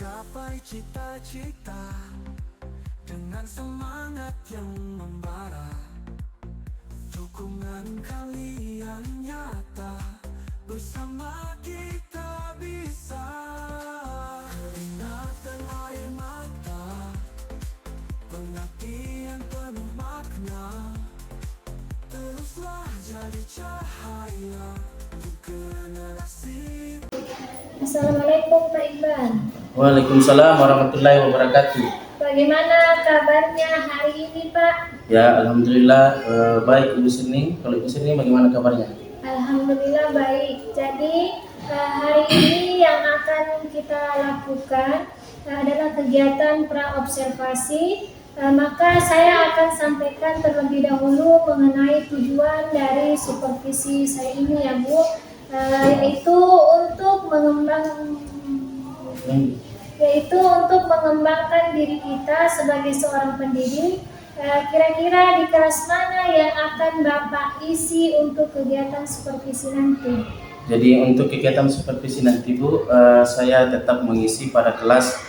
Gapai cita-cita dengan semangat yang membara. Dukungan kalian nyata, bersama kita bisa. Keringat dan air mata, pengabdian penuh makna. Teruslah jadi cahaya untuk generasi. Assalamualaikum Pak Iqbal. Waalaikumsalam warahmatullahi wabarakatuh. Bagaimana kabarnya hari ini Pak? Ya, alhamdulillah baik Ibu Seni. Kalau Ibu Seni bagaimana kabarnya? Alhamdulillah baik. Jadi hari ini yang akan kita lakukan adalah kegiatan praobservasi. Maka saya akan sampaikan terlebih dahulu mengenai tujuan dari supervisi saya ini ya Bu, yaitu untuk mengembangkan diri kita sebagai seorang pendidik. Kira-kira di kelas mana yang akan Bapak isi untuk kegiatan supervisi nanti? Jadi untuk kegiatan supervisi nanti Bu, saya tetap mengisi pada kelas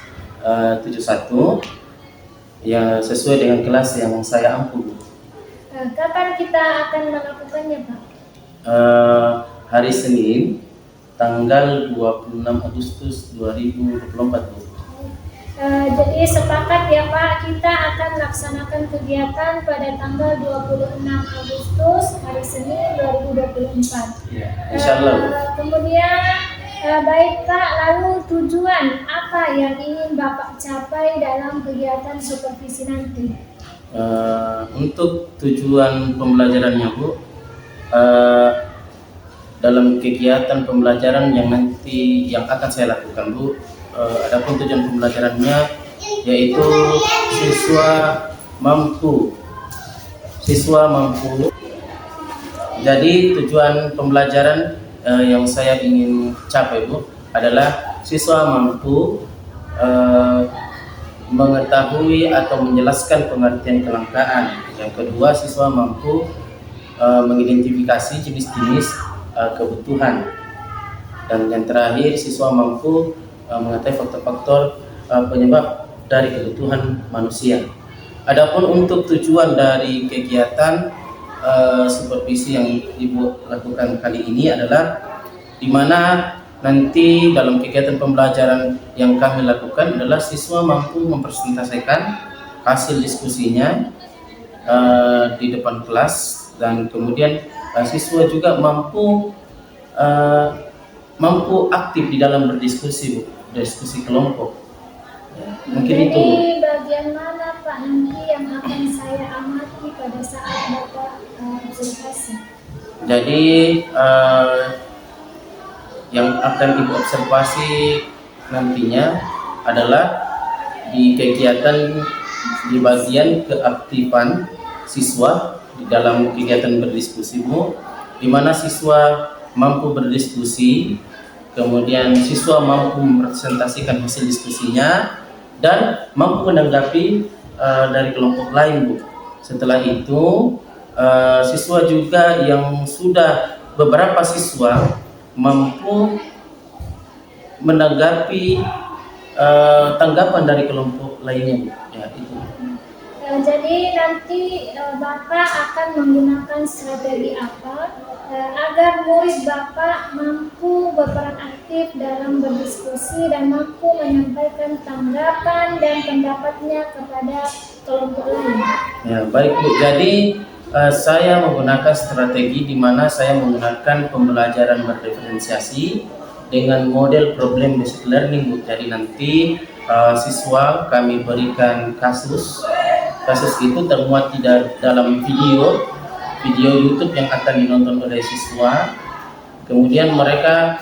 71 yang sesuai dengan kelas yang saya ampu. Kapan kita akan melakukannya Pak? Hari Senin tanggal 26 Agustus 2024 Bu. Jadi sepakat ya Pak, kita akan laksanakan kegiatan pada tanggal 26 Agustus hari Senin 2024. Ya, insyaallah Bu. Kemudian baik Pak, lalu tujuan apa yang ingin Bapak capai dalam kegiatan supervisi nanti? Untuk tujuan pembelajarannya Bu, dalam kegiatan pembelajaran yang akan saya lakukan Bu, adapun tujuan pembelajarannya yaitu siswa mampu. Jadi tujuan pembelajaran yang saya ingin capai Bu adalah siswa mampu mengetahui atau menjelaskan pengertian kelangkaan. Yang kedua, siswa mampu mengidentifikasi jenis-jenis kebutuhan, dan yang terakhir siswa mampu mengetahui faktor-faktor penyebab dari kebutuhan manusia. Adapun untuk tujuan dari kegiatan supervisi yang Ibu lakukan kali ini adalah di mana nanti dalam kegiatan pembelajaran yang kami lakukan adalah siswa mampu mempresentasikan hasil diskusinya di depan kelas, dan kemudian siswa juga mampu aktif di dalam berdiskusi Bu, diskusi kelompok. Mungkin Jadi, itu. bagian mana Pak nanti yang akan saya amati pada saat Bapak observasi? Jadi yang akan Ibu observasi nantinya adalah di kegiatan di bagian keaktifan siswa di dalam kegiatan berdiskusi Bu, di mana siswa mampu berdiskusi, kemudian siswa mampu mempresentasikan hasil diskusinya dan mampu menanggapi dari kelompok lain Bu. Setelah itu siswa juga yang sudah beberapa siswa mampu menanggapi tanggapan dari kelompok lainnya Bu. Ya, itu. Jadi nanti Bapak akan menggunakan strategi apa agar murid Bapak mampu berperan aktif dalam berdiskusi dan mampu menyampaikan tanggapan dan pendapatnya kepada kelompok lain? Ya, baik Bu. Jadi saya menggunakan strategi di mana saya menggunakan pembelajaran berdiferensiasi dengan model problem based learning Bu. Jadi nanti siswa kami berikan kasus itu termuat di dalam video YouTube yang akan dinonton oleh siswa. Kemudian mereka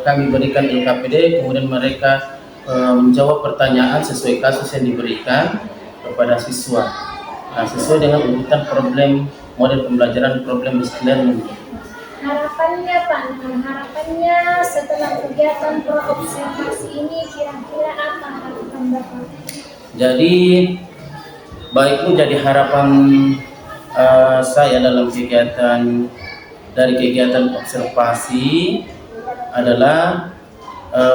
kami berikan LKPD, kemudian mereka menjawab pertanyaan sesuai kasus yang diberikan kepada siswa. Sesuai dengan urutan model pembelajaran problem based learning. Harapannya Pak, harapannya setelah kegiatan praobservasi ini kira-kira apa harapan Bapak? Jadi baik Bu, jadi harapan saya dalam kegiatan observasi adalah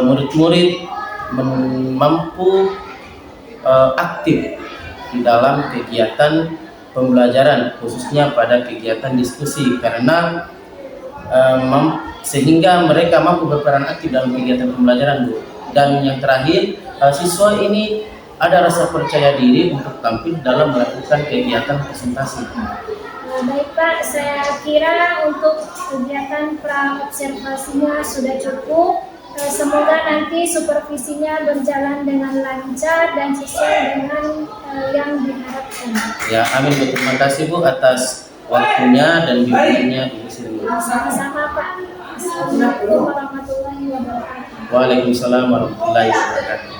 murid-murid mampu aktif di dalam kegiatan pembelajaran, khususnya pada kegiatan diskusi, karena sehingga mereka mampu berperan aktif dalam kegiatan pembelajaran, Bu. Dan yang terakhir, siswa ini ada rasa percaya diri untuk tampil dalam melakukan kegiatan presentasi. Baik Pak, saya kira untuk kegiatan pra-observasinya sudah cukup. Semoga nanti supervisinya berjalan dengan lancar dan sesuai dengan yang diharapkan. Ya, amin. Terima kasih Bu atas waktunya dan bimbingannya Ibu Sri. Sama-sama Pak. Assalamualaikum warahmatullahi wabarakatuh. Waalaikumsalam warahmatullahi wabarakatuh.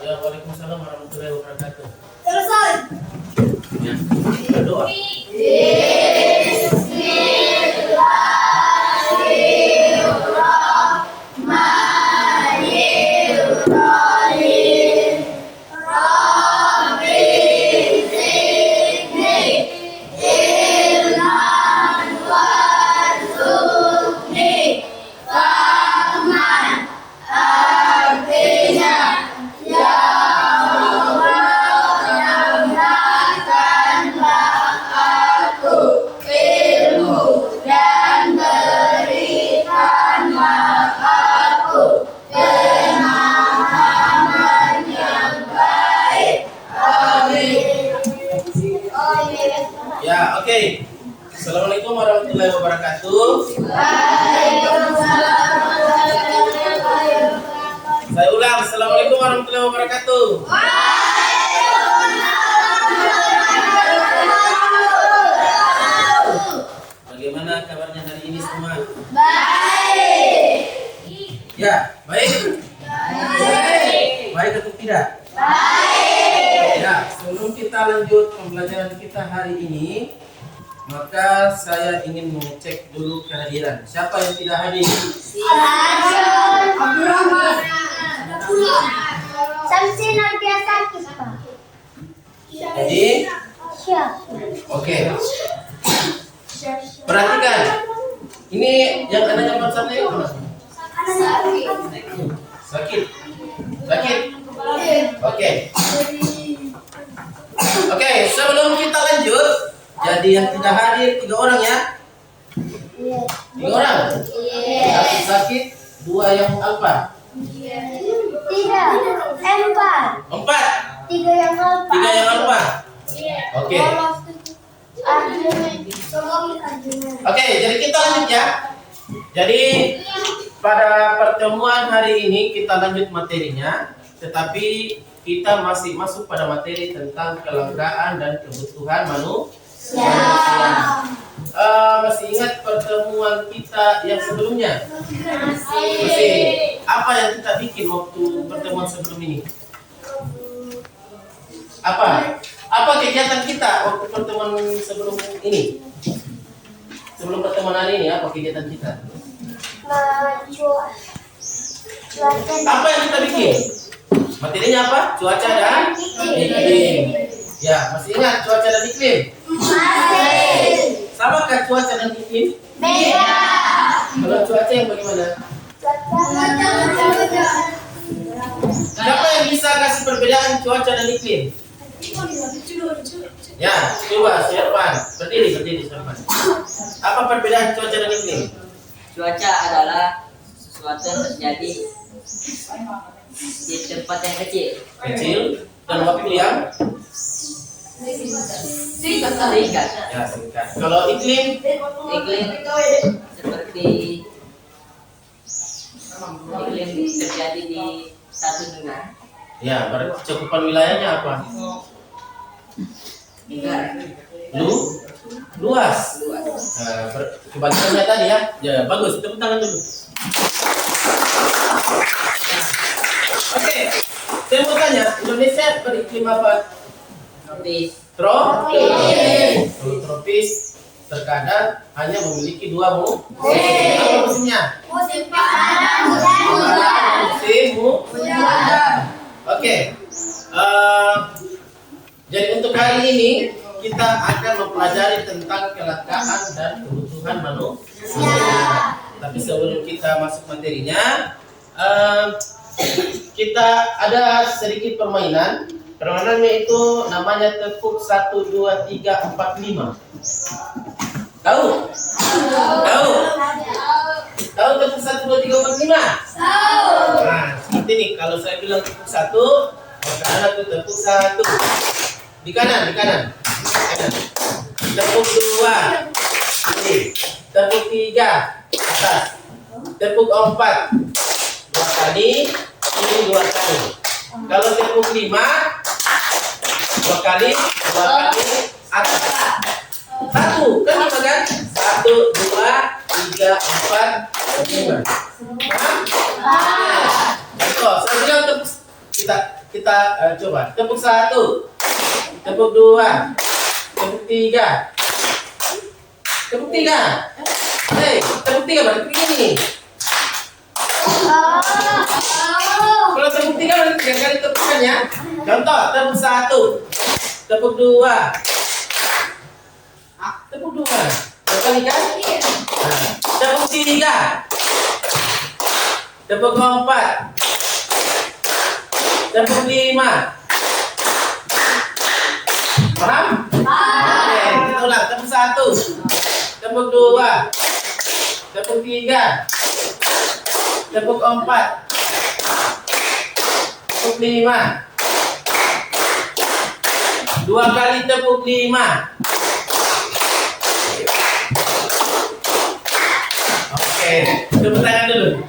Ya, waalaikumsalam warahmatullahi wabarakatuh. Ya, berdoa. Ya, oke. Assalamualaikum warahmatullahi wabarakatuh. Saya ulang. Assalamualaikum warahmatullahi wabarakatuh. Bagaimana kabarnya hari ini semua? Baik. Ya, baik. Baik atau tidak? Ya, sebelum kita lanjut pembelajaran kita hari ini, maka saya ingin mengecek dulu kehadiran. Siapa yang tidak hadir? Samsi Narbiasa kita. Jadi, oke. Perhatikan. Ini yang ada gambar sana itu mana? Sakit. Sakit. Oke. Oke, sebelum kita lanjut, jadi yang tidak hadir 3 orang ya? 3 orang? 1 sakit, 2 yang apa? 4? 3 yang apa? Oke. Oke, jadi kita lanjut ya. Jadi pada pertemuan hari ini kita lanjut materinya, tetapi kita masih masuk pada materi tentang kelangkaan dan kebutuhan manusia. Masih ingat pertemuan kita yang sebelumnya? Masih. Apa yang kita bikin waktu pertemuan sebelum ini? Apa kegiatan kita waktu pertemuan sebelum ini? Sebelum pertemuan hari ini, apa kegiatan kita? Apa yang kita bikin? Materinya apa? Cuaca dan iklim. Ya, masih ingat cuaca dan iklim? Masih. Samakah cuaca dan iklim? Beda. Kalau cuaca yang bagaimana? Siapa yang bisa kasih perbedaan cuaca dan iklim? Ya, coba Sirpan. Berdiri Sirpan. Apa perbedaan cuaca dan iklim? Cuaca adalah sesuatu yang terjadi di tempat yang kecil dan waktu yang singkat. Ya, singkat. Kalau iklim seperti iklim terjadi di satu negara. ya, cakupan wilayahnya apa? Luas. Nah, kebalikannya tadi ya. Ya, bagus. Tepuk tangan dulu. Oke. Saya mau tanya, Indonesia beriklim apa? Tropis. Tropis. Kalau tropis terkadang hanya memiliki dua musim. Apa musimnya? Musim panas dan hujan. Musim Oke. Jadi untuk hari ini kita akan mempelajari tentang kelangkaan dan kebutuhan manusia. Tapi sebelum kita masuk materinya, kita ada sedikit permainan. Permainannya itu namanya tepuk 1, 2, 3, 4, 5. Tahu? Tahu? Tahu tepuk 1, 2, 3, 4, 5? Tahu. Nah, seperti ini. Kalau saya bilang tepuk 1, maka anak itu tepuk 1. Di kanan, di kanan. Kanan. Tepuk 2. Ini. Tepuk 3. Atas. Tepuk 4. 2 kali. Ini 2 kali. Kalau tepuk 5, 2 kali, 2 kali atas. 1, kan 5 kan? 1, 2, 3, 4, 5. Betul. Saya bilang tepuk, kita coba. Tepuk 1, tepuk 2, tepuk 3, tepuk 3. Hei, tepuk 3 berarti begini. Kalau tepuk 3 berarti 3 kali tepukan ya. Contoh, tepuk 1, tepuk 2, tepuk 2. 2 kali kan? Nah, tepuk 3, tepuk 4, tepuk 5. Paham? Oke, kita ulang. Tepuk 1, tepuk 2, tepuk 3, tepuk 4, tepuk 5. 2 kali tepuk 5. Oke, tepuk tangan dulu.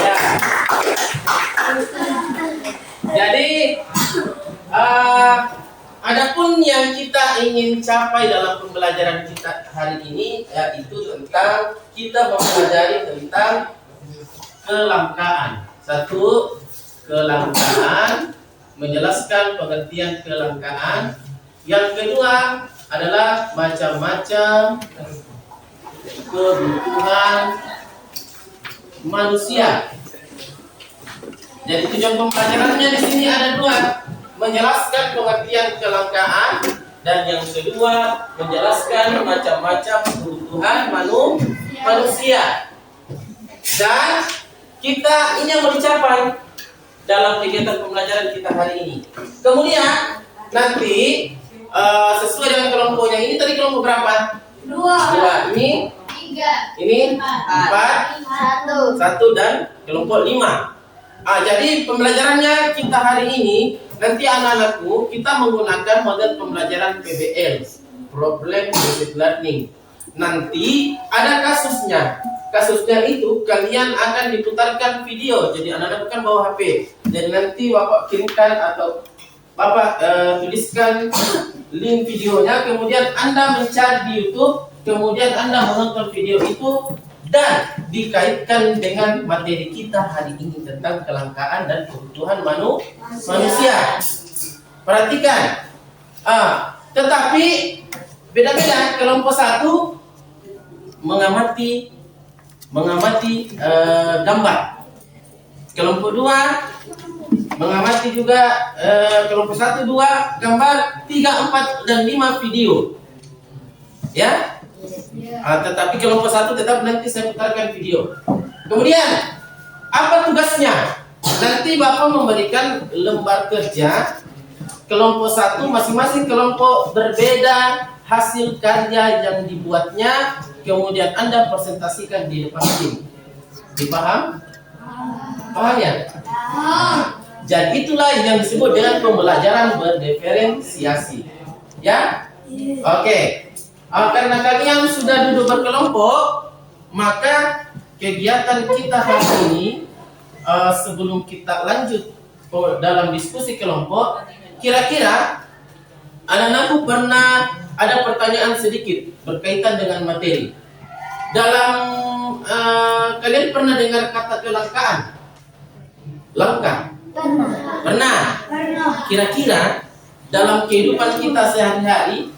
Ya. Jadi, adapun yang kita ingin capai dalam pembelajaran kita hari ini yaitu tentang kita mempelajari tentang kelangkaan. 1, kelangkaan, menjelaskan pengertian kelangkaan. Yang kedua adalah macam-macam kebutuhan manusia. Jadi tujuan pembelajarannya di sini ada 2, menjelaskan pengertian kelangkaan, dan yang kedua menjelaskan macam-macam kebutuhan manusia. Dan kita ini yang mau dicapai dalam kegiatan pembelajaran kita hari ini. Kemudian nanti sesuai dengan kelompoknya, ini tadi kelompok berapa? 2. Ini 3. Ini 4, 1 dan kelompok 5. Jadi pembelajarannya kita hari ini, nanti anak-anakku kita menggunakan model pembelajaran PBL, Problem Based Learning. Nanti ada kasusnya. Kasusnya itu kalian akan diputarkan video. Jadi anak-anak kan bawa HP. Jadi nanti Bapak kirimkan atau Bapak tuliskan link videonya, kemudian Anda mencari di YouTube, kemudian Anda menonton video itu dan dikaitkan dengan materi kita hari ini tentang kelangkaan dan kebutuhan manusia. Perhatikan. Tetapi beda-beda. Kelompok 1 mengamati gambar. Kelompok 2 mengamati juga kelompok 1, 2 gambar, 3, 4 dan 5 video. Ya? Tetapi kelompok 1 tetap nanti saya putarkan video. Kemudian apa tugasnya? Nanti Bapak memberikan lembar kerja. Kelompok 1 masing-masing kelompok berbeda hasil karya yang dibuatnya, kemudian Anda presentasikan di depan tim. Dipaham? Paham ya? Jadi itulah yang disebut dengan pembelajaran berdiferensiasi. Ya? Oke. Karena kalian sudah duduk berkelompok, maka kegiatan kita hari ini, sebelum kita lanjut dalam diskusi kelompok, kira-kira anak-anakku pernah ada pertanyaan sedikit berkaitan dengan materi. Dalam kalian pernah dengar kata kelangkaan? Langka? Pernah. Kira-kira dalam kehidupan kita sehari-hari,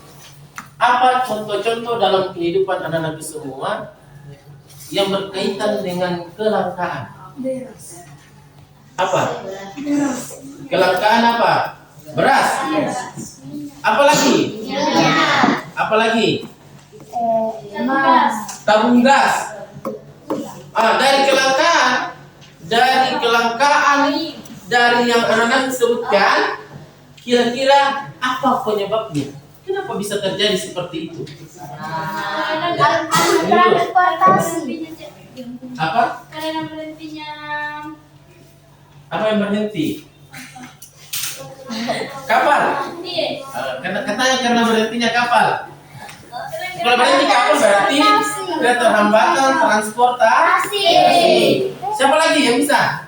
Apa contoh-contoh dalam kehidupan anak-anak semua yang berkaitan dengan kelangkaan? Apa? Kelangkaan apa? Beras. Apa lagi? Apa lagi? Tabung gas. Dari kelangkaan dari yang anak-anak sebutkan, kira-kira apa penyebabnya? Kenapa bisa terjadi seperti itu? Transportasi. Apa? Karena berhentinya Apa yang berhenti? Kapal. Katanya karena berhentinya kapal. Kalau berhenti kapal berarti keterlambatan transportasi. Siapa lagi yang bisa?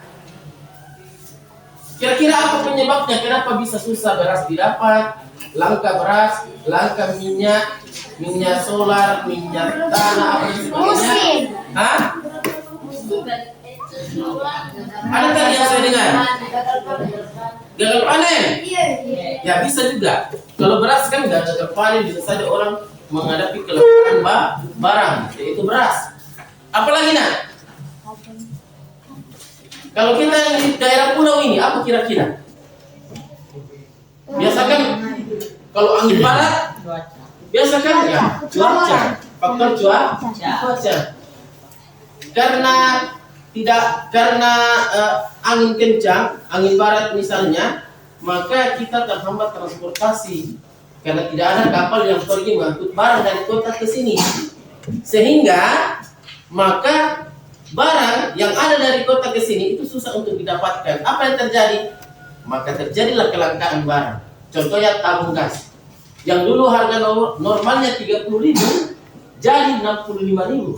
Kira-kira apa penyebabnya? Kenapa bisa susah beras didapat? Langka beras, langka minyak, minyak solar, minyak tanah, apa sebagainya? Hah? Ada tadi yang saya dengar? Gagal panen? Ya bisa juga. Kalau beras kan nggak gagal panen, bisa saja orang menghadapi kelangkaan barang, yaitu beras. Apalagi nak? Kalau kita di daerah pulau ini, apa kira-kira? Biasa kan kalau angin barat, biasa kan ya cuaca, faktor cuaca. Karena angin kencang, angin barat misalnya, maka kita terhambat transportasi karena tidak ada kapal yang pergi mengangkut barang dari kota ke sini, sehingga maka barang yang ada dari kota ke sini itu susah untuk didapatkan. Apa yang terjadi? Maka terjadilah kelangkaan barang. Contohnya tabung gas yang dulu harga normalnya 30.000 jadi 65.000.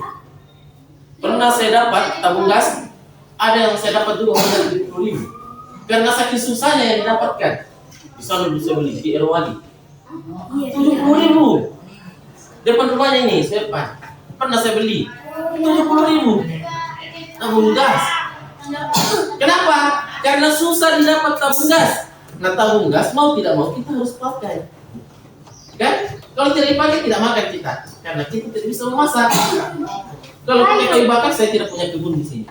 Pernah saya dapat tabung gas, ada yang saya dapat dulu harga 70.000 karena saking susahnya yang didapatkan. Bisa beli di Erwali 70.000 depan rumahnya ini, pernah saya beli 70.000 tabung gas. Kenapa? Karena susah didapat tabung gas. Nah, tabung gas mau tidak mau kita harus pakai, kan? Kalau tidak dipakai tidak makan kita, karena kita tidak bisa memasak. Kalau pakai kayu bakar, saya tidak punya kebun di sini.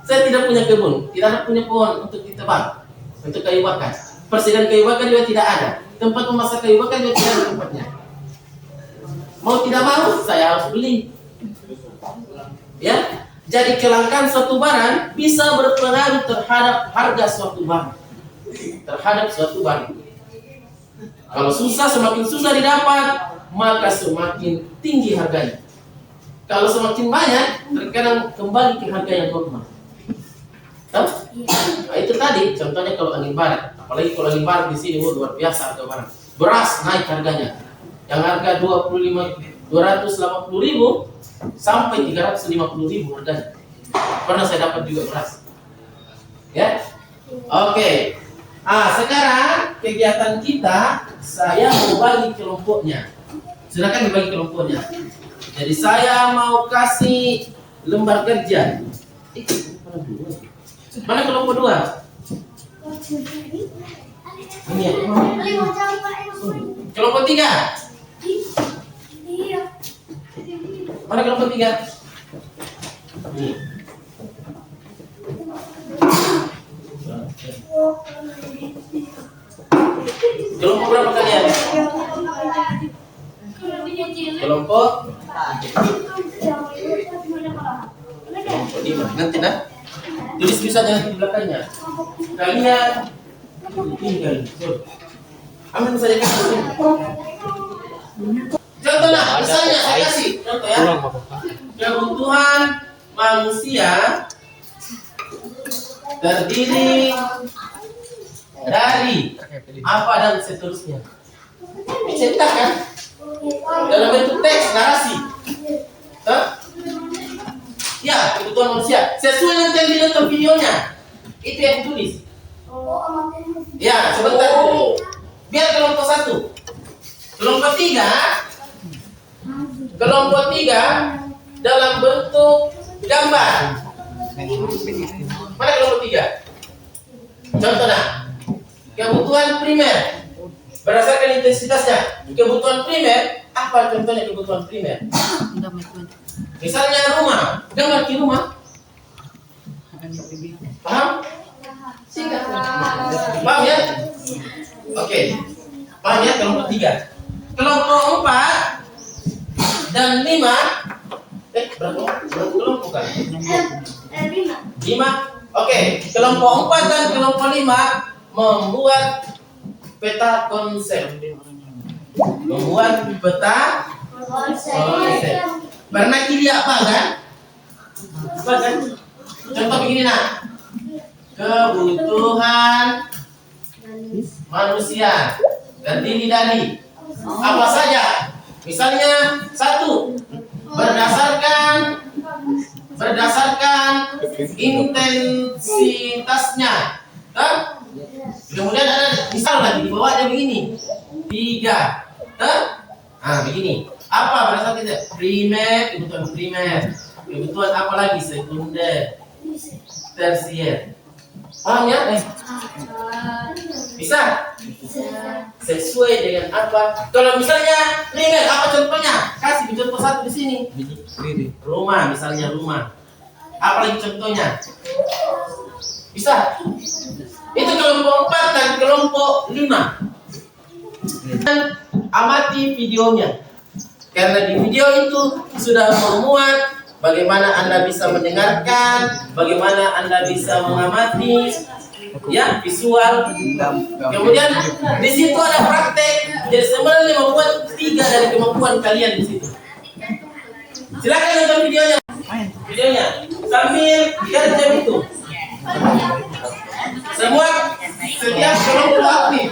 Saya tidak punya kebun, tidak punya pohon untuk ditebang, untuk kayu bakar. Persediaan kayu bakar juga tidak ada. Tempat memasak kayu bakar juga tidak ada tempatnya. Mau tidak mau, saya harus beli. Ya, jadi kelangkaan suatu barang bisa berpengaruh terhadap harga suatu barang. Kalau semakin susah didapat, maka semakin tinggi harganya. Kalau semakin banyak, terkadang kembali ke harga yang normal. Tahu? Nah, itu tadi contohnya kalau angin barat. Apalagi kalau angin barat di sini luar biasa harga barang. Beras naik harganya. Yang harga 280.000 sampai 350.000 harganya. Pernah saya dapat juga beras. Ya, oke. Sekarang kegiatan kita, saya mau bagi kelompoknya. Silakan dibagi kelompoknya. Jadi saya mau kasih lembar kerja. Mana kelompok 2? Ini ya. Kelompok 3. Mana kelompok 3? Ini. Kelompok berapa kalian? Kelompok 5. Nanti nah, tulis bisa jangan di belakangnya. Kalian tinggal. Ambil saja kan. Contoh nah, misalnya saya kasih contoh ya. Kebutuhan manusia terdiri dari apa dan seterusnya. Cetak kan? Dalam bentuk teks narasi. Ya, kebutuhan manusia sesuai dengan yang ditonton videonya. Itu yang ditulis. Ya, sebentar dulu. Biar kelompok 1. Kelompok 3 dalam bentuk gambar. Mana kelompok 3? Contoh nah, kebutuhan primer Berdasarkan intensitasnya. Kebutuhan primer, apa contohnya kebutuhan primer? Misalnya rumah, gambar di rumah. Paham? Paham ya? Oke. Paham ya kelompok 3. Kelompok 4 dan 5. Berapa kelompok kan? 5. Oke, kelompok 4 dan kelompok 5 membuat peta konsep. Membuat peta konsep. Pernah lihat apa kan? Apa kan? Contoh begini nak. Kebutuhan manusia terdiri dari apa saja? Misalnya 1, berdasarkan intensitasnya. Kemudian ada misal lagi di bawahnya begini 3. Begini. Apa berdasarkan itu? Primer, kebutuhan primer. Kebutuhan apa lagi? Sekunder, tersier. Paham ya? Bisa? Sesuai dengan apa? Kalau misalnya primer, apa contohnya? Kasih contoh 1 di sini. Rumah, misalnya rumah. Apa lagi contohnya? Bisa? Itu kelompok 4 dan kelompok 5. Dan amati videonya. Karena di video itu sudah memuat bagaimana Anda bisa mendengarkan, bagaimana Anda bisa mengamati, ya, visual. Kemudian di situ ada praktek. Jadi sebenarnya membuat 3 dari kemampuan kalian di situ. Silakan nonton videonya. Sambil kerja itu. Semua setiap kelompok aktif.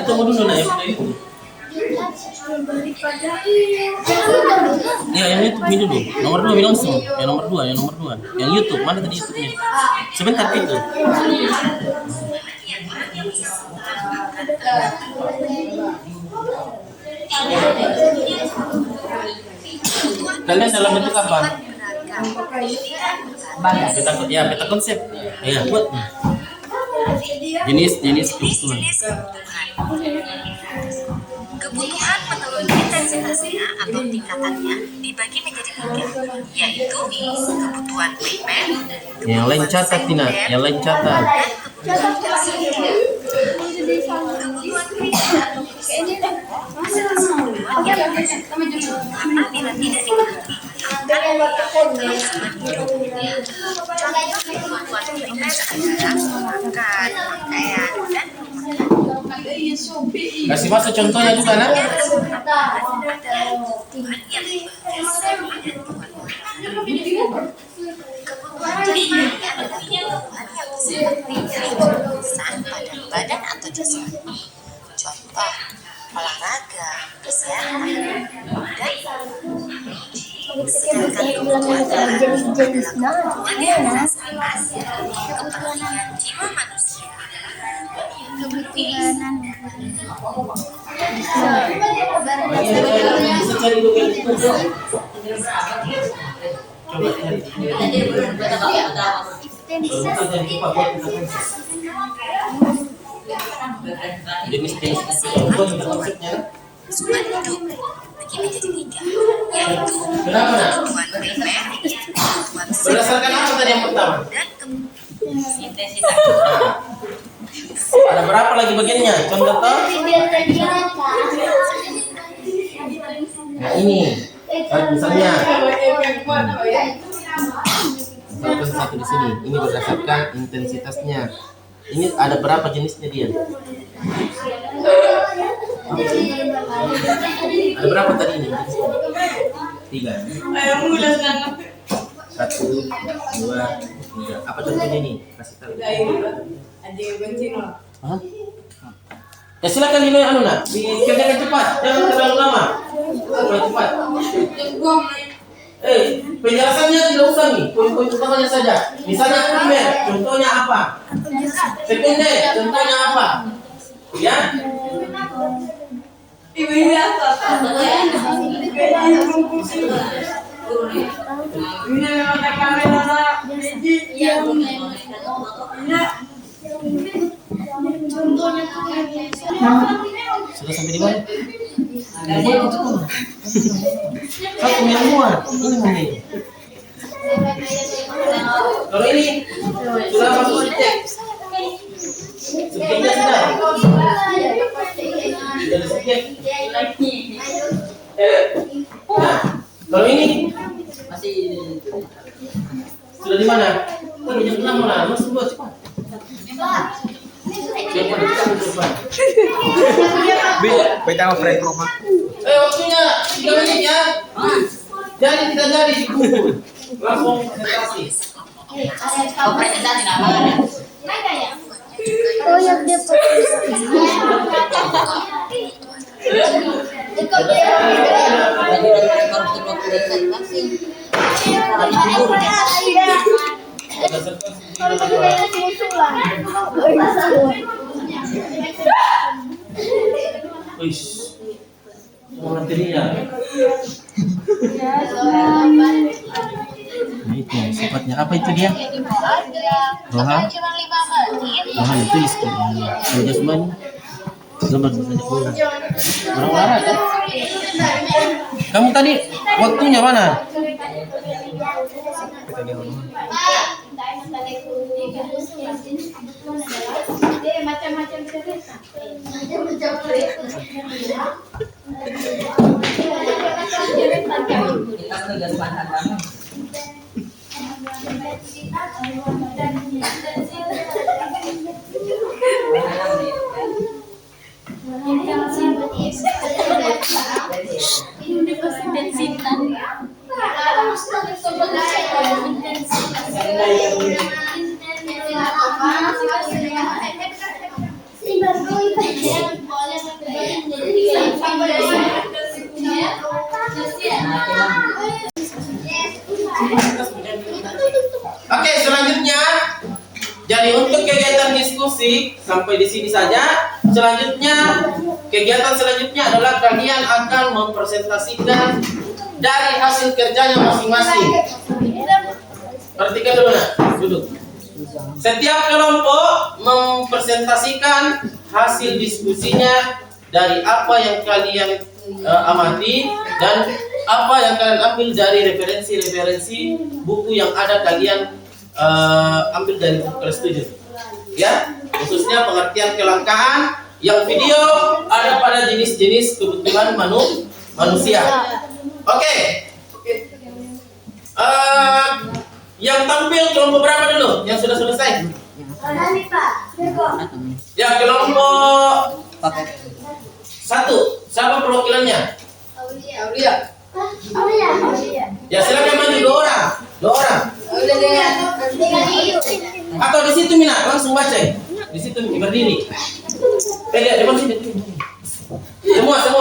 Tunggu dulu nak itu. Ya yang YouTube ini dulu. Nomor 2 langsung. Yang nomor 2. Yang YouTube mana tadi YouTube-nya? Sebentar itu. Kalian dalam bentuk apa? Peta konsep. Ya, buat. Jenis kebutuhan. Kebutuhan menurut intensitasnya atau tingkatannya dibagi menjadi 3, yaitu kebutuhan primer, Yang lain catat, Tina. Yang lain catat. kebutuhan tersier. Kebutuhan primer atau tersier adalah kebutuhan yang apabila tidak dipenuhi Contoh kebutuhan primer adalah makan, pakaian, dan Kasih masuk contohnya juga nak. badan atau jasad. Contoh olahraga, kesehatan, dan sedangkan kebutuhan dalam kebutuhan yang berasal dari kepentingan jiwa manusia. Jenis-jenis konsepnya. Kesukaan hidup bagi menjadi 3, yaitu Kenapa nak? kebutuhan primer, kebutuhan Berdasarkan apa tadi yang pertama? dan Intensitas. Ada berapa lagi bagiannya? Contoh toh? Nah ini, misalnya satu di sini. Ini berdasarkan intensitasnya. Ini ada berapa jenisnya dia? Ada berapa tadi ini? 3. 1, 2, 3. Apa contohnya ini? Kasih tahu. Hah? Ya silakan Nino yang dikerjakan cepat, jangan terlalu lama. Terlalu cepat. Penjelasannya tidak usah nih, poin-poin utamanya saja. Misalnya primer, contohnya apa? Sekunder, contohnya apa? Ya? Sudah sampai di mana? Aku yang muat, ini mana? Kalau ini sudah masuk di teks. Subjeknya sudah. Sudah subjek. Nah, kalau ini Masih sudah di mana? Oh, di jam 6 lah, masuk dua cepat. Cepat. Beda sama friend rumah. Waktunya 3 menit ya. Jadi kita jadi di buku. Langsung presentasi. presentasi namanya. Oh yang dia Wih, materinya. Nah itu sifatnya apa itu dia? Roha. Roha itu istilah. Kalau jasmani, gambar saja bola. Orang olahraga. Kamu tadi waktunya mana? Kita tugas pandangan. Oke, selanjutnya. Jadi untuk kegiatan diskusi sampai di sini saja. Selanjutnya, kegiatan selanjutnya adalah kalian akan mempresentasikan dari hasil kerjanya masing-masing. Perhatikan dulu, nah, duduk. Setiap kelompok mempresentasikan hasil diskusinya dari apa yang kalian amati dan apa yang kalian ambil dari referensi-referensi buku yang ada kalian ambil dari buku kelas 7. Ya, khususnya pengertian kelangkaan yang video ada pada jenis-jenis kebutuhan manusia. Oke. Yang tampil kelompok berapa dulu? Yang sudah selesai? Ya, kelompok 1. Siapa perwakilannya? Ya, silakan maju 2 orang. 2 orang. Atau di situ Mina, langsung baca. Di situ berdiri. Lihat depan sini. Semua.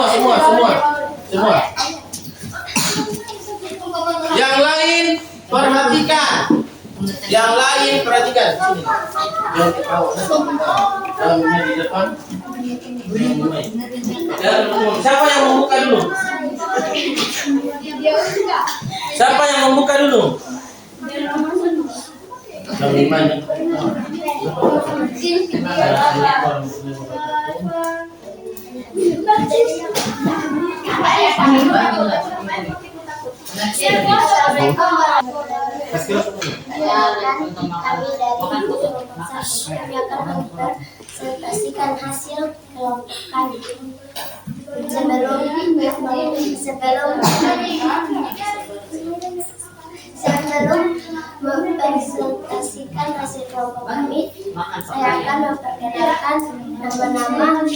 Yang lain perhatikan. Sini. Jangan ketawa. Di depan. Siapa yang membuka dulu? Yang 5 nih. Presentasikan hasil kelompokan sebelum mempresentasikan hasil kelompok kami, saya akan memperkenalkan nama-nama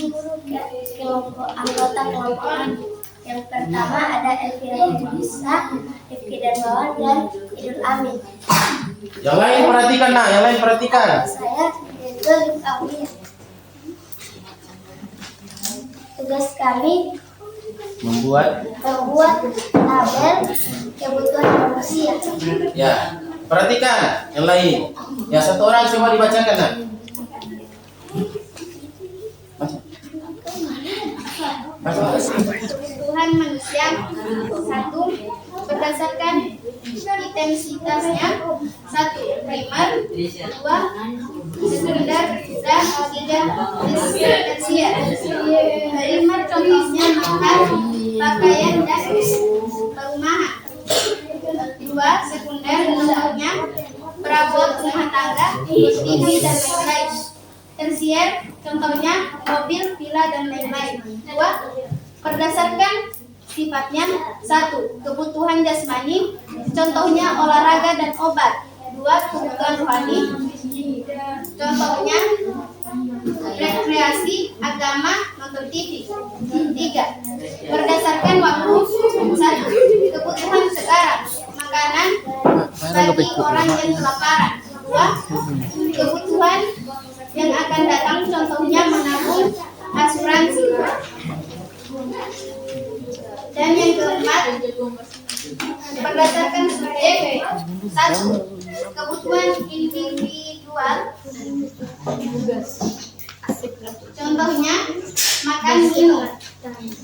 kelompok anggota kelompok kami. Yang pertama ada Elvira Yudhisa, Rifki Darmawan, dan Idul Amin. Yang lain perhatikan. Saya itu Rifki. Tugas kami membuat tabel kebutuhan manusia. Ya, perhatikan yang lain. Ya, satu orang coba dibacakan nak. Baca. Kebutuhan manusia satu berdasarkan intensitasnya satu primer, dua sekunder, dan tiga tersier. Primer contohnya makan, pakaian, dan perumahan. Dua sekunder contohnya perabot rumah tangga, TV, dan lain-lain. Tersier contohnya mobil, villa, dan lain-lain. Dua berdasarkan sifatnya satu kebutuhan jasmani contohnya olahraga dan obat. Dua kebutuhan rohani contohnya rekreasi, agama, nonton TV. Tiga berdasarkan waktu satu kebutuhan sekarang makanan bagi orang yang kelaparan. Dua kebutuhan yang akan datang contohnya menabung, asuransi. Dan yang keempat berdasarkan subjek satu kebutuhan individual contohnya makan minum.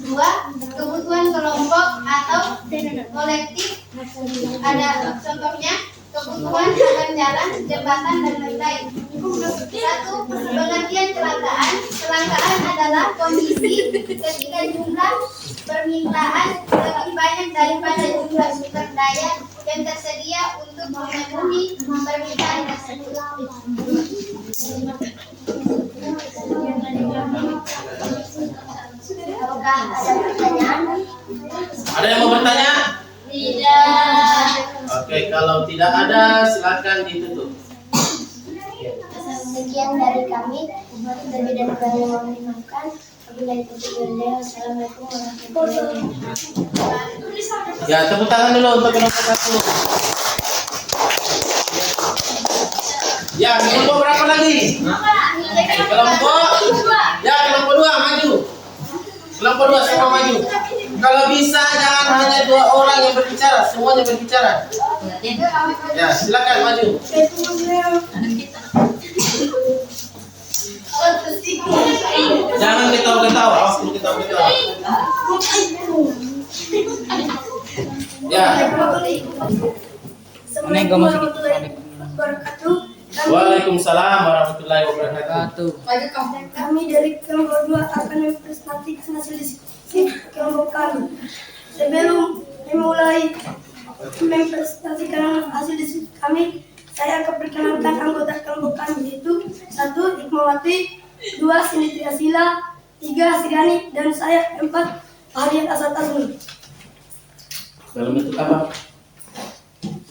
Dua kebutuhan kelompok atau kolektif ada contohnya kebutuhan akan jalan, jembatan, dan lain-lain. Satu pengertian kelangkaan. Kelangkaan adalah kondisi ketika jumlah permintaan lebih banyak daripada jumlah sumber daya yang tersedia untuk memenuhi permintaan tersebut. Apakah ada pertanyaan? Ada yang mau bertanya? Tidak. Oke, kalau tidak ada silakan ditutup. Sekian dari kami. Lebih dan kurangnya mohon dimaafkan. Wabillahi taufiq wal hidayah. Wassalamualaikum warahmatullahi wabarakatuh. Ya, tepuk tangan dulu untuk kelompok satu. Ya, kelompok berapa lagi? Kelompok? Ya, kelompok dua maju. Kelompok dua semua maju. Kalau bisa jangan hanya dua orang yang berbicara, semuanya berbicara. Ya, silakan maju. Jangan ketawa-ketawa, awas ketawa-ketawa. Ya. Assalamualaikum warahmatullahi wabarakatuh. Waalaikumsalam warahmatullahi wabarakatuh. Kami dari kelompok 2 akan mempresentasikan hasil diskusi kelompok kami. Sebelum memulai mempresentasikan hasil diskusi kami, saya akan perkenalkan anggota kelompok kami, yaitu 1. Hikmawati, 2. Cindy Triasila, 3. Sirani, dan saya 4. Hadian Asad Azmi. Dalam bentuk apa?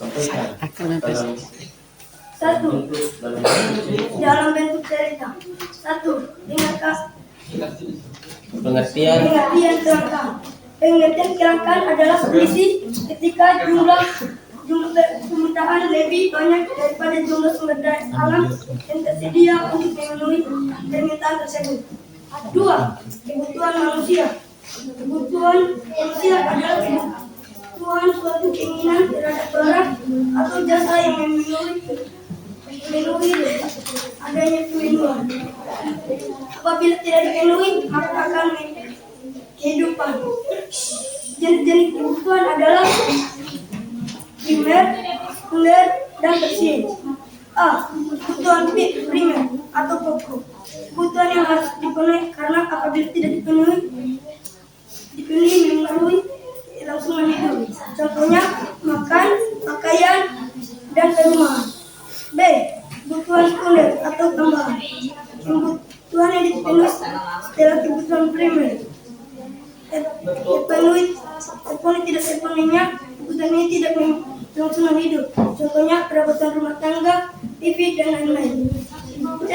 Sampaikan. Satu, Dalam dalam bentuk cerita. 1. Dengarkan pengertian. pengertian kelangkaan. Pengertian kelangkaan adalah kondisi ketika jumlah permintaan lebih banyak daripada jumlah sumber daya alam yang tersedia untuk memenuhi permintaan tersebut. 2. Kebutuhan manusia. Kebutuhan manusia adalah kebutuhan suatu keinginan terhadap barang atau jasa yang memenuhi adanya kebutuhan. Apabila tidak dipenuhi, maka akan kehidupan. Jenis-jenis kebutuhan adalah primer, sekunder, dan tersier. A. Kebutuhan primer atau pokok. Kebutuhan yang harus dipenuhi karena apabila tidak dipenuhi memenuhi kelangsungan hidup. Contohnya makan, pakaian, dan perumahan. B. Kebutuhan sekunder atau tambahan. Kebutuhan yang dipenuhi setelah kebutuhan primer. Terpenuhi tidak terpenuhinya, kebutuhan ini tidak kelangsungan hidup. Contohnya perabotan rumah tangga, TV, dan lain-lain. C.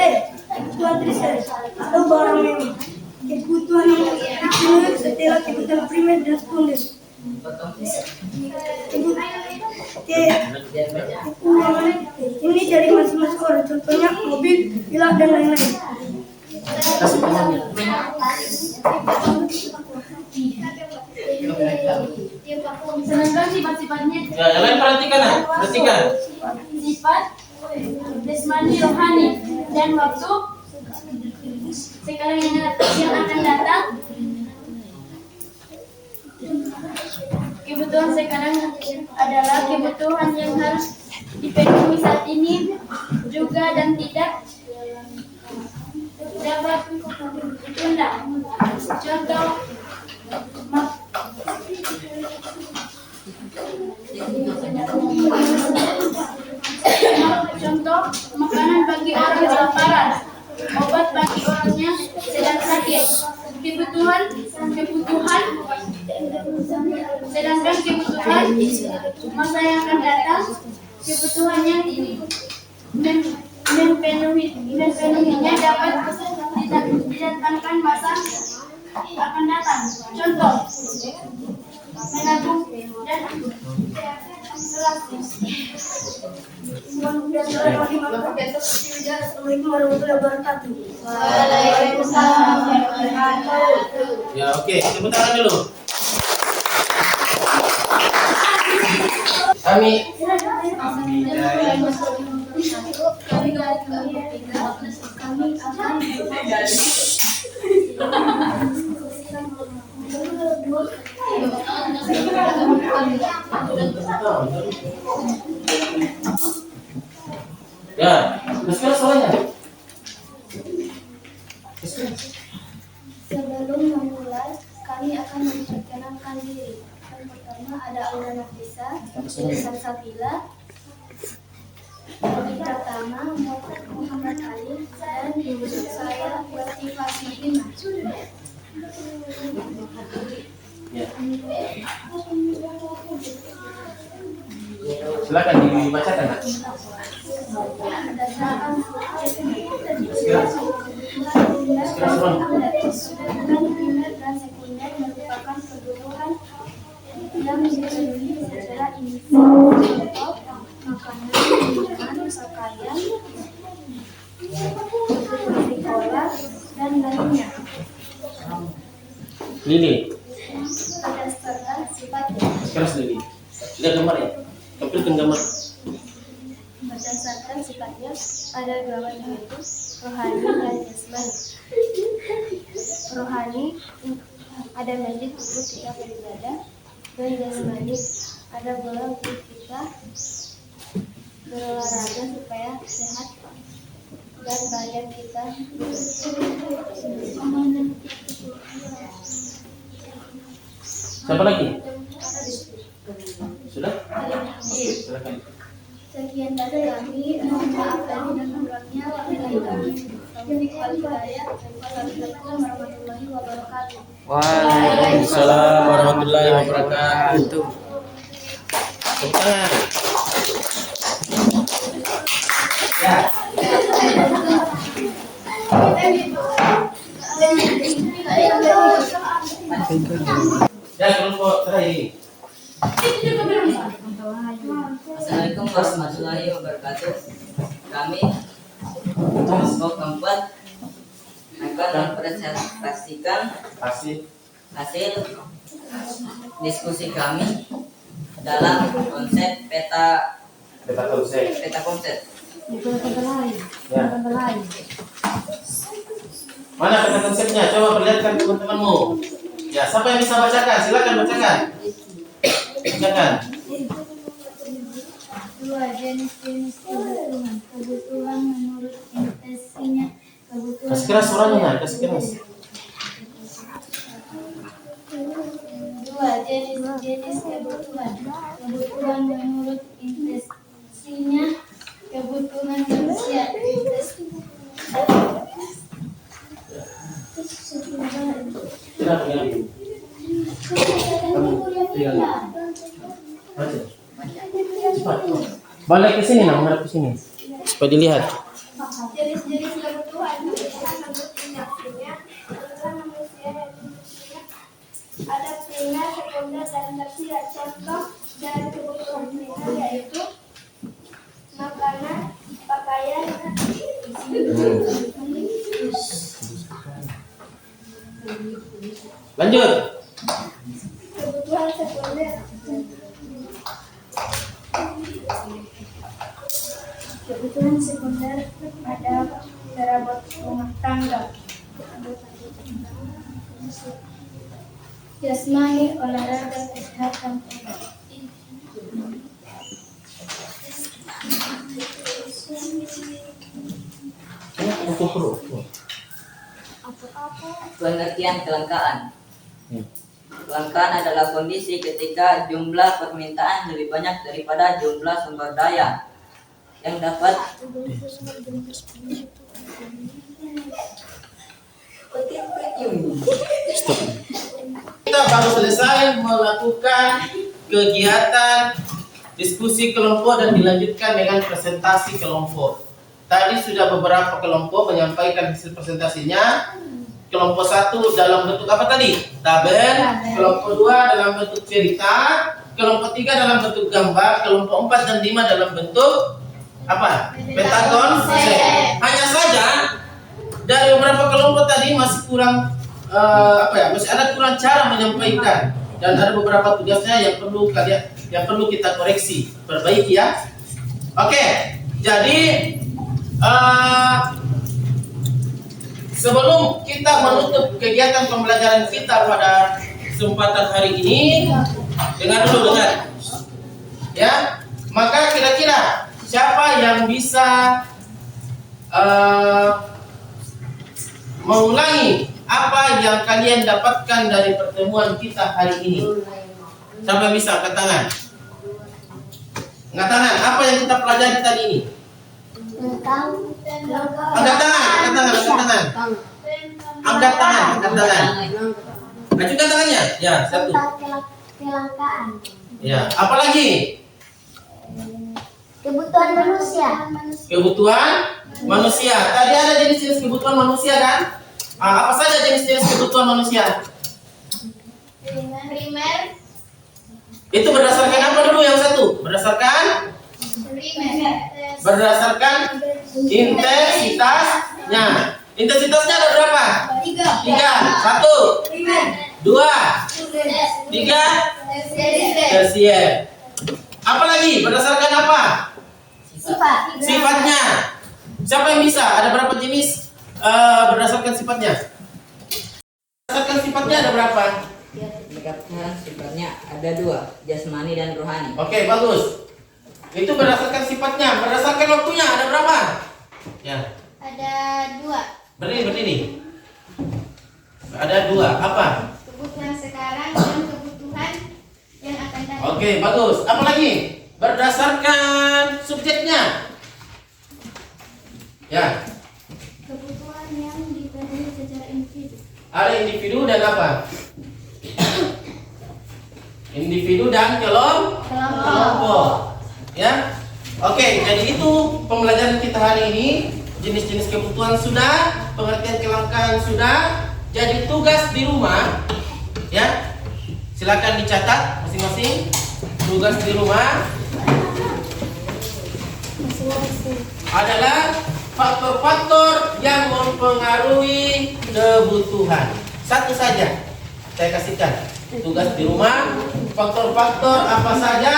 Kebutuhan tersier atau barang mewah. Kebutuhan yang dipenuhi setelah kebutuhan primer dan sekunder. Keuangan ini dari masing-masing orang, contohnya mobil, villa, dan lain-lain. Sedangkan sifat-sifatnya Ya, yang lain perhatikan lah. Perhatikan. sifat jasmani rohani dan waktu sekarang yang akan datang. Kebutuhan sekarang adalah kebutuhan yang harus dipenuhi saat ini juga dan tidak dapat ditunda. Contoh Contoh, makanan bagi orang kelaparan, obat bagi orang yang sedang sakit, kebutuhan, sedangkan kebutuhan masa yang akan datang, kebutuhan yang memenuhinya dapat didatangkan masa akan datang. Contoh, menabung dan Assalamualaikum warahmatullahi wabarakatuh. Waalaikumsalam warahmatullahi wabarakatuh. Ya, oke. Tepuk tangan dulu. Kami ya, sekarang soalnya. Sebelum memulai, kami akan memperkenalkan diri. Yang pertama ada Aula Nafisa, Insan Sabila. Yang pertama Muhammad Ali dan saya Latifah Sibina. Ya. Silakan dibacakan. Nak. Sedangkan primer dan sekunder merupakan kebutuhan yang dipenuhi secara individu, contoh makanan, minuman, pakaian, sekolah, dan lainnya. Lili, Berdasarkan sifatnya. sekarang Lili. Lihat gambar ya. Tampilkan gambar. Berdasarkan sifatnya ada dua yaitu rohani dan jasmani. Rohani ada masjid untuk kita beribadah, dan jasmani ada bola untuk kita berolahraga supaya sehat dan badan kita. Siapa lagi? Sudah? Silakan. Sekian dari kami, mohon maaf dan kurangnya. Wassalamualaikum warahmatullahi wabarakatuh. Waalaikumsalam warahmatullahi wabarakatuh. Tepuk tangan. Ya, kelompok terakhir. Assalamualaikum warahmatullahi wabarakatuh. Kami kelompok keempat akan mempresentasikan hasil diskusi kami dalam konsep peta konsep. Ya. Mana peta konsepnya? Coba perlihatkan teman-temanmu. Ya, siapa yang bisa bacakan? Silakan bacakan. Bacakan. Dua jenis-jenis kebutuhan menurut intensinya. Kasih keras suaranya, kasih keras. Dua jenis kebutuhan menurut intensinya, kebutuhan manusia. Silakan yang ini. Baca. Cepat. Balik ke sini, nah, menghadap ke sini. Supaya dilihat. Jenis-jenis kebutuhan menurut intensinya, kebutuhan manusia dan jenisnya ada primer, sekunder, dan tersier. Contoh dari kebutuhan primer yaitu makanan, pakaian, Lanjut. kebutuhan rumah tangga. Jasmani, olahraga, kesehatan. Pengertian kelangkaan. Kelangkaan adalah kondisi ketika jumlah permintaan lebih banyak daripada jumlah sumber daya yang dapat Kita baru selesai melakukan kegiatan diskusi kelompok dan dilanjutkan dengan presentasi kelompok. Tadi sudah beberapa kelompok menyampaikan hasil presentasinya. Kelompok 1 dalam bentuk apa tadi? Tabel. Kelompok 2 dalam bentuk cerita. Kelompok 3 dalam bentuk gambar. Kelompok 4 dan 5 dalam bentuk apa? Pentagon. Hanya saja dari beberapa kelompok tadi masih kurang masih ada kurang cara menyampaikan dan ada beberapa tugasnya yang perlu kita koreksi, perbaiki ya. Oke, jadi sebelum kita menutup kegiatan pembelajaran kita pada kesempatan hari ini, dengar ya. Maka kira-kira siapa yang bisa mengulangi apa yang kalian dapatkan dari pertemuan kita hari ini? Siapa yang bisa angkat tangan? Angkat tangan. Apa yang kita pelajari tadi ini? Angkat tangan. Angkat tangan. Ajukan tangannya. Ya, satu. Kelangkaan. Ya, apa lagi? Kebutuhan manusia. Kebutuhan manusia. Tadi ada jenis-jenis kebutuhan manusia kan? Apa saja jenis-jenis kebutuhan manusia? Primer. Itu berdasarkan apa dulu yang satu? Berdasarkan intensitasnya. Intensitasnya ada berapa? 3. 1, 2, 3. Tersier. Apa lagi? Berdasarkan apa? Sifatnya. Siapa yang bisa? Ada berapa jenis berdasarkan sifatnya? Berdasarkan sifatnya ada berapa? Berdasarkan sifatnya ada 2, jasmani dan rohani. Oke, bagus. Itu berdasarkan sifatnya. Berdasarkan waktunya ada berapa? Ya. Ada 2. Berdiri. Ada 2. Apa? Kebutuhan sekarang dan kebutuhan yang akan datang. Oke, bagus. Apa lagi? Berdasarkan subjeknya. Ya. Kebutuhan yang dipenuhi secara individu. Ada individu dan apa? Individu dan kelompok. Ya. Oke, jadi itu pembelajaran kita hari ini. Jenis-jenis kebutuhan sudah, pengertian kelangkaan sudah. Jadi tugas di rumah, ya. Silakan dicatat masing-masing. Tugas di rumah adalah faktor-faktor yang mempengaruhi kebutuhan. Satu saja saya kasihkan. Tugas di rumah, faktor-faktor apa saja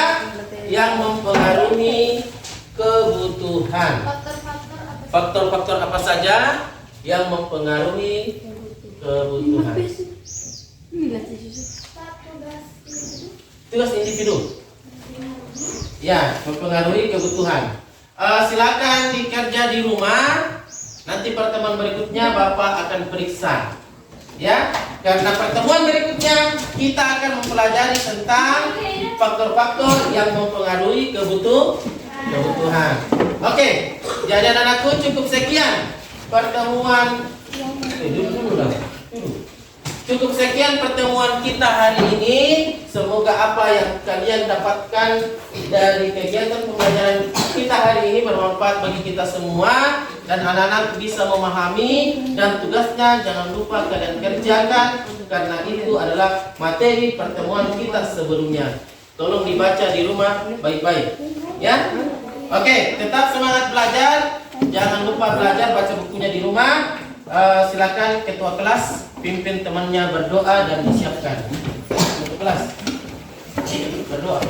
yang mempengaruhi kebutuhan. Faktor-faktor apa saja yang mempengaruhi kebutuhan. Tugas individu. Ya, mempengaruhi kebutuhan. Silakan dikerja di rumah. Nanti pertemuan berikutnya Bapak akan periksa. Ya, karena pertemuan berikutnya kita akan mempelajari tentang faktor-faktor yang mempengaruhi kebutuhan. Oke, jadi anak-anakku cukup sekian pertemuan. Cukup sekian pertemuan kita hari ini. Semoga apa yang kalian dapatkan dari kegiatan pembelajaran kita hari ini bermanfaat bagi kita semua dan anak-anak bisa memahami, dan tugasnya jangan lupa kalian kerjakan karena itu adalah materi pertemuan kita sebelumnya. Tolong dibaca di rumah baik-baik, ya. Oke, tetap semangat belajar. Jangan lupa belajar, baca bukunya di rumah. Silakan ketua kelas pimpin temannya berdoa dan disiapkan untuk kelas. Berdoa.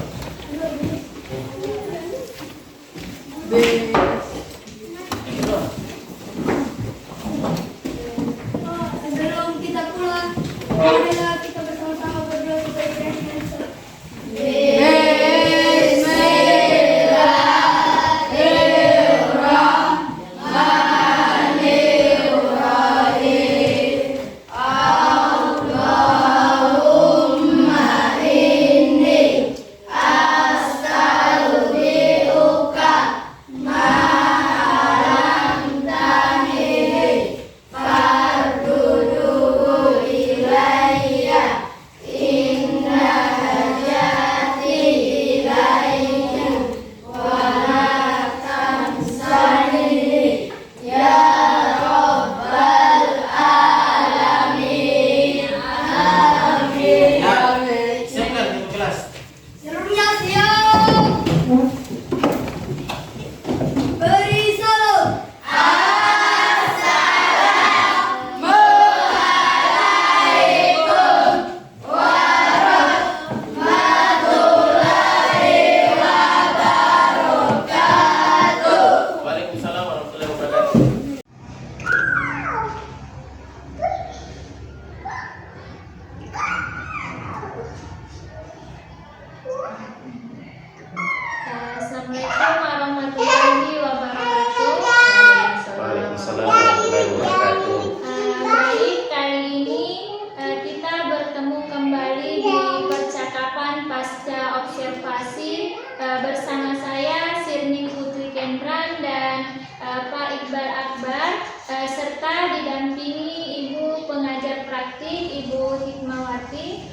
didampingi Ibu pengajar praktik, Ibu Hikmawati.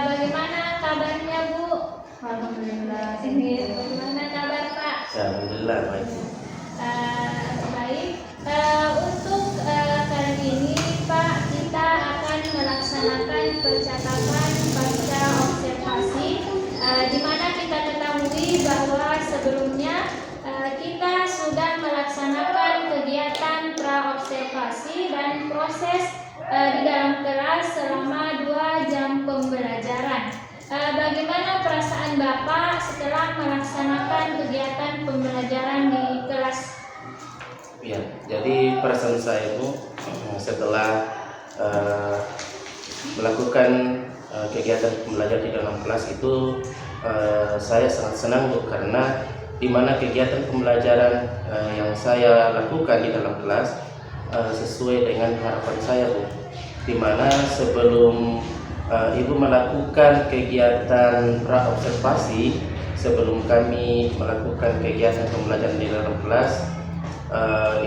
Bagaimana kabarnya Bu? Alhamdulillah. Bagaimana kabar Pak? Alhamdulillah baik. Baik. Untuk kali ini Pak, kita akan melaksanakan percakapan pasca observasi, di mana kita ketahui bahwa sebelumnya kita sudah melaksanakan kegiatan pra-observasi dan proses di dalam kelas selama 2 jam pembelajaran. Bagaimana perasaan Bapak setelah melaksanakan kegiatan pembelajaran di kelas? Ya, jadi perasaan saya itu setelah melakukan kegiatan pembelajaran di dalam kelas itu saya sangat senang Bu, karena di mana kegiatan pembelajaran yang saya lakukan di dalam kelas sesuai dengan harapan saya Bu, di mana sebelum Ibu melakukan kegiatan pra-observasi, sebelum kami melakukan kegiatan pembelajaran di dalam kelas,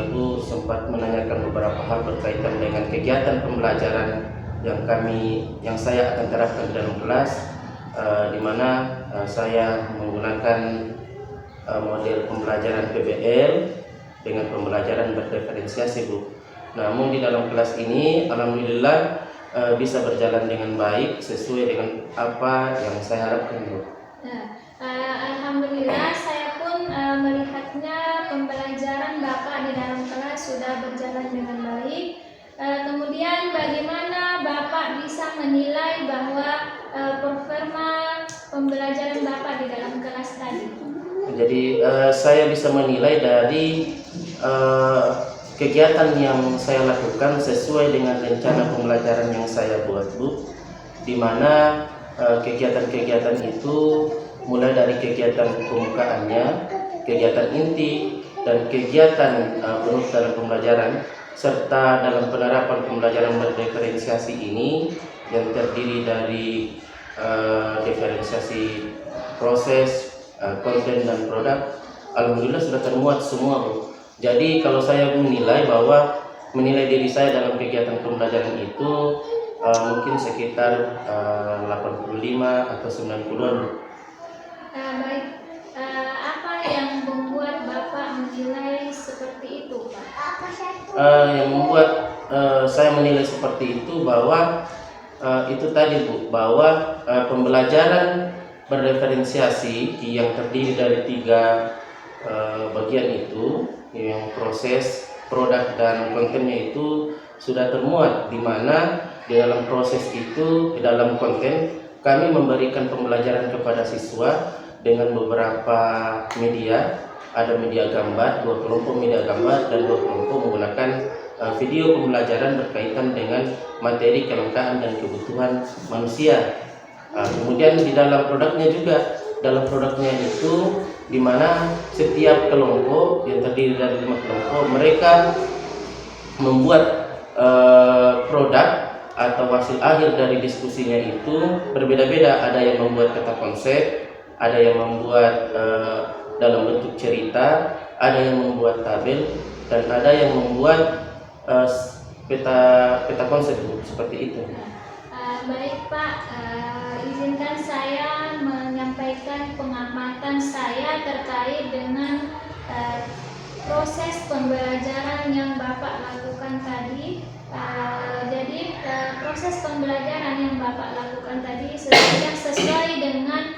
Ibu sempat menanyakan beberapa hal berkaitan dengan kegiatan pembelajaran yang saya akan terapkan di dalam kelas, di mana saya menggunakan model pembelajaran PBL dengan pembelajaran berdiferensiasi Bu. Namun di dalam kelas ini alhamdulillah bisa berjalan dengan baik sesuai dengan apa yang saya harapkan Bu. Alhamdulillah saya pun melihatnya pembelajaran Bapak di dalam kelas sudah berjalan dengan baik. Kemudian bagaimana Bapak bisa menilai bahwa performa pembelajaran Bapak di dalam kelas tadi? Jadi saya bisa menilai dari kegiatan yang saya lakukan sesuai dengan rencana pembelajaran yang saya buat Bu, di mana kegiatan-kegiatan itu mulai dari kegiatan pembukaannya, kegiatan inti, dan kegiatan penuh dalam pembelajaran, serta dalam penerapan pembelajaran berdiferensiasi ini yang terdiri dari diferensiasi proses, konten, dan produk, alhamdulillah sudah termuat semua Bu. Jadi kalau saya menilai diri saya dalam kegiatan pembelajaran itu mungkin sekitar 85 atau 90-an Bu. Baik, apa yang membuat Bapak menilai seperti itu Pak? Yang membuat saya menilai seperti itu bahwa itu tadi Bu, bahwa pembelajaran berdiferensiasi yang terdiri dari 3 bagian itu, yang proses, produk, dan kontennya itu sudah termuat, di mana di dalam proses itu, di dalam konten kami memberikan pembelajaran kepada siswa dengan beberapa media. Ada media gambar, 2 kelompok media gambar, dan 2 kelompok menggunakan video pembelajaran berkaitan dengan materi kelangkaan dan kebutuhan manusia. Kemudian di dalam produknya juga, dalam produknya itu di mana setiap kelompok yang terdiri dari 5 kelompok, mereka membuat produk atau hasil akhir dari diskusinya itu berbeda-beda. Ada yang membuat peta konsep, ada yang membuat dalam bentuk cerita, ada yang membuat tabel, dan ada yang membuat peta konsep seperti itu. Baik Pak, izinkan saya menyampaikan pengamatan saya terkait dengan proses pembelajaran yang Bapak lakukan tadi. Jadi proses pembelajaran yang Bapak lakukan tadi sesuai dengan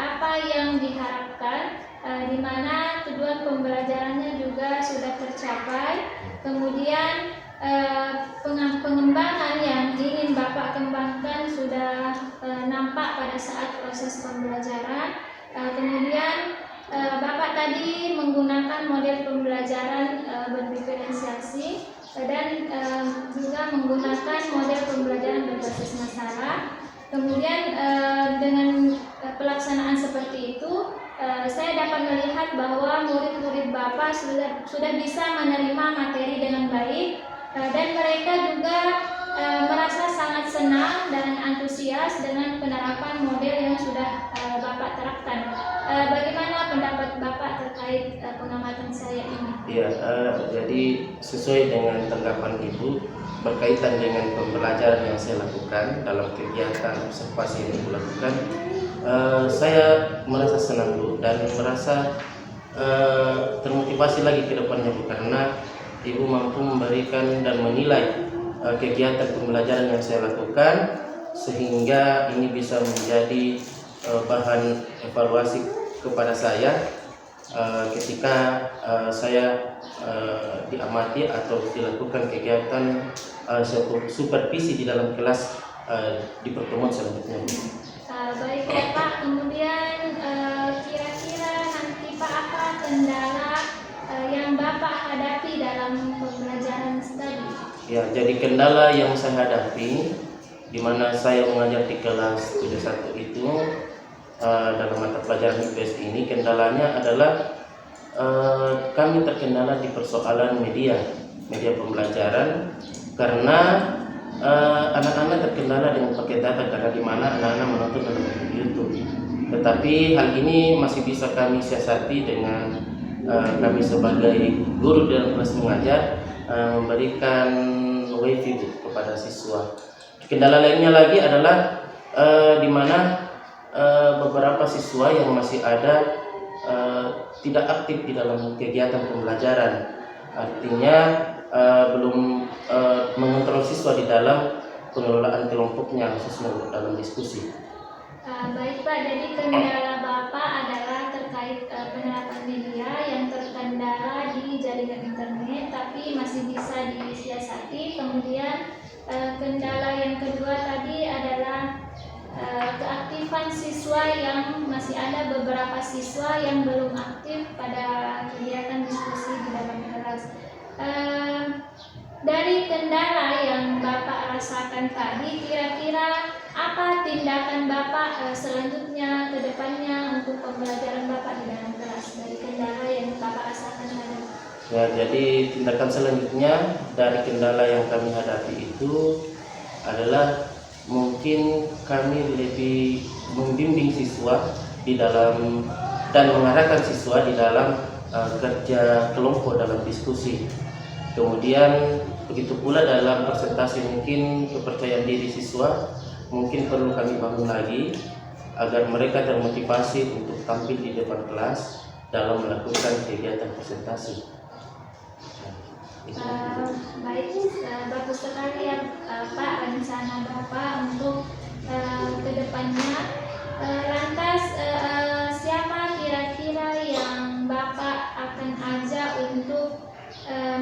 apa yang diharapkan, di mana tujuan pembelajarannya juga sudah tercapai. Kemudian pengembangan yang ingin Bapak kembangkan sudah nampak pada saat proses pembelajaran. Kemudian Bapak tadi menggunakan model pembelajaran berdiferensiasi dan juga menggunakan model pembelajaran berbasis masalah. Kemudian dengan pelaksanaan seperti itu, saya dapat melihat bahwa murid-murid Bapak sudah bisa menerima materi dengan baik, dan mereka juga merasa sangat senang dan antusias dengan penerapan model yang sudah Bapak terapkan. bagaimana pendapat Bapak terkait pengamatan saya ini? Ya, jadi sesuai dengan tanggapan Ibu berkaitan dengan pembelajaran yang saya lakukan dalam kegiatan observasi yang Ibu lakukan, saya merasa senang Bu dan merasa termotivasi lagi ke depannya Bu, karena Ibu mampu memberikan dan menilai kegiatan pembelajaran yang saya lakukan sehingga ini bisa menjadi bahan evaluasi kepada saya ketika saya diamati atau dilakukan kegiatan supervisi di dalam kelas di pertemuan selanjutnya. Baik ya Pak, kemudian kira-kira nanti Pak apa kendala yang Bapak hadapi dalam pembelajaran tadi? Ya, jadi kendala yang saya hadapi di mana saya mengajar di kelas 71 itu dalam mata pelajaran IPS ini, kendalanya adalah kami terkendala di persoalan media pembelajaran karena anak-anak terkendala dengan paket data karena di mana anak-anak menonton dalam YouTube. Tetapi hal ini masih bisa kami siasati dengan kami sebagai guru dalam kelas mengajar memberikan wifi kepada siswa. Kendala lainnya lagi adalah di mana beberapa siswa yang masih ada tidak aktif di dalam kegiatan pembelajaran, artinya belum mengontrol siswa di dalam pengelolaan kelompoknya khususnya dalam diskusi. Baik Pak, jadi kendala Bapak adalah terkait penerapan media yang terkendala di jaringan internet tapi masih bisa disiasati. Kemudian kendala yang kedua tadi adalah keaktifan siswa yang masih ada beberapa siswa yang belum aktif pada kegiatan diskusi di dalam kelas. Dari kendala yang Bapak rasakan tadi, kira-kira apa tindakan Bapak selanjutnya ke depannya untuk pembelajaran Bapak di dalam kelas dari kendala yang Bapak rasakan tadi? Ya, jadi tindakan selanjutnya dari kendala yang kami hadapi itu adalah mungkin kami lebih membimbing siswa di dalam dan mengarahkan siswa di dalam kerja kelompok dalam diskusi. Kemudian begitu pula dalam presentasi mungkin kepercayaan diri siswa mungkin perlu kami bangun lagi agar mereka termotivasi untuk tampil di depan kelas dalam melakukan kegiatan presentasi. Baik, bagus sekali ya Pak rencana Bapak untuk kedepannya. Lantas siapa kira-kira yang Bapak akan ajak untuk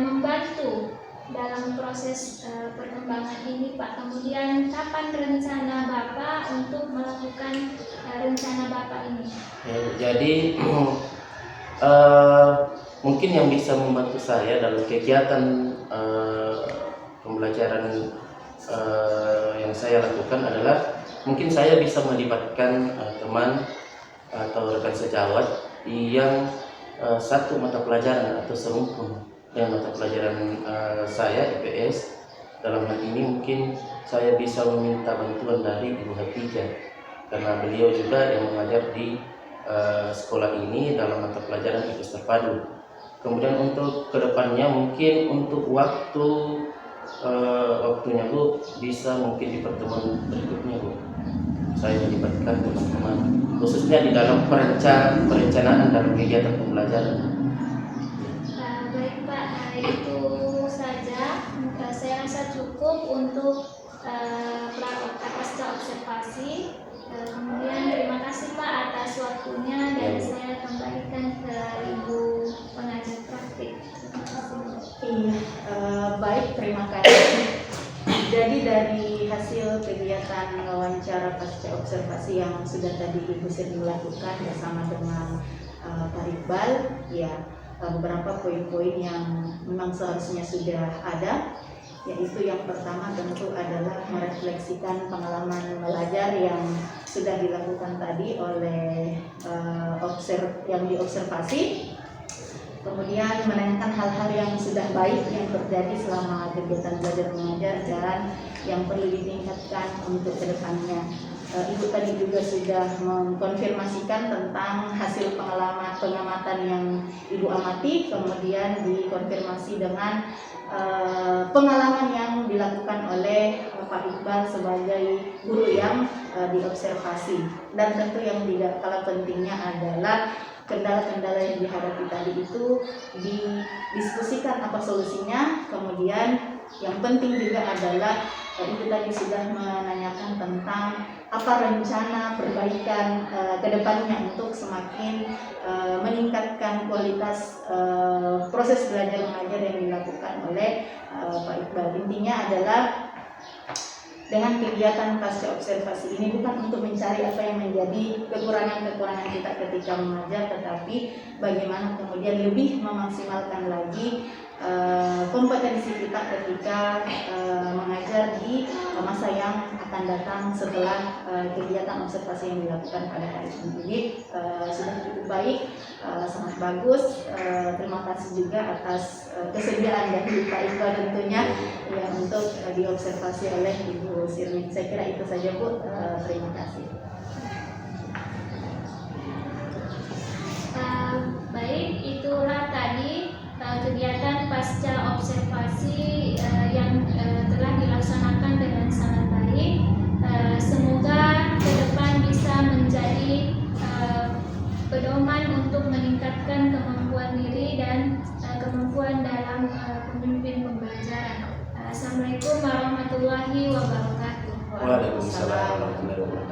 membantu dalam proses perkembangan ini Pak? Kemudian kapan rencana Bapak untuk melakukan rencana Bapak ini? Jadi mungkin yang bisa membantu saya dalam kegiatan pembelajaran yang saya lakukan adalah mungkin saya bisa melibatkan teman atau rekan sejawat yang satu mata pelajaran atau serumpun dengan mata pelajaran saya IPS. Dalam hal ini mungkin saya bisa meminta bantuan dari Ibu Hatijah karena beliau juga yang mengajar di sekolah ini dalam mata pelajaran IPS terpadu. Kemudian untuk kedepannya mungkin untuk waktunya Bu bisa mungkin di pertemuan berikutnya Bu saya melibatkan teman-teman khususnya di dalam perencanaan dalam kegiatan pembelajaran. Baik Pak, itu saja saya rasa cukup untuk pasca observasi. Kemudian terima kasih Pak atas waktunya dan saya kembalikan ke Ibu pengajar praktik. Iya, baik, terima kasih. Jadi dari hasil kegiatan wawancara pasca observasi yang sudah tadi Ibu sering lakukan bersama dengan Pak Iqbal, ya beberapa poin-poin yang memang seharusnya sudah ada, yaitu yang pertama tentu adalah merefleksikan pengalaman belajar yang sudah dilakukan tadi oleh yang diobservasi. Kemudian menanyakan hal-hal yang sudah baik yang terjadi selama kegiatan belajar mengajar dan yang perlu ditingkatkan untuk kedepannya. Ibu tadi juga sudah mengkonfirmasikan tentang hasil pengamatan yang Ibu amati, kemudian dikonfirmasi dengan pengalaman yang dilakukan oleh Pak Iqbal sebagai guru yang diobservasi. Dan tentu yang tidak kalah pentingnya adalah kendala-kendala yang dihadapi tadi itu didiskusikan apa solusinya. Kemudian yang penting juga adalah Ibu tadi sudah menanyakan tentang apa rencana perbaikan ke depannya untuk semakin meningkatkan kualitas proses belajar mengajar yang dilakukan oleh Pak Iqbal. Intinya adalah dengan kegiatan pasca observasi ini bukan untuk mencari apa yang menjadi kekurangan-kekurangan kita ketika mengajar, tetapi bagaimana kemudian lebih memaksimalkan lagi kompetensi kita ketika mengajar di masa yang akan datang setelah kegiatan observasi yang dilakukan pada hari ini. Jadi sudah cukup baik, sangat bagus. Terima kasih juga atas kesediaan dari Pak Iqbal tentunya ya untuk diobservasi oleh Ibu Sirmin. Saya kira itu saja Bu. Terima kasih. Baik, itulah tadi kegiatan pasca observasi yang telah dilaksanakan dengan sangat baik. Semoga ke depan bisa menjadi pedoman untuk meningkatkan kemampuan diri dan kemampuan dalam pemimpin pembelajaran. Assalamualaikum warahmatullahi wabarakatuh. Waalaikumsalam warahmatullahi wabarakatuh.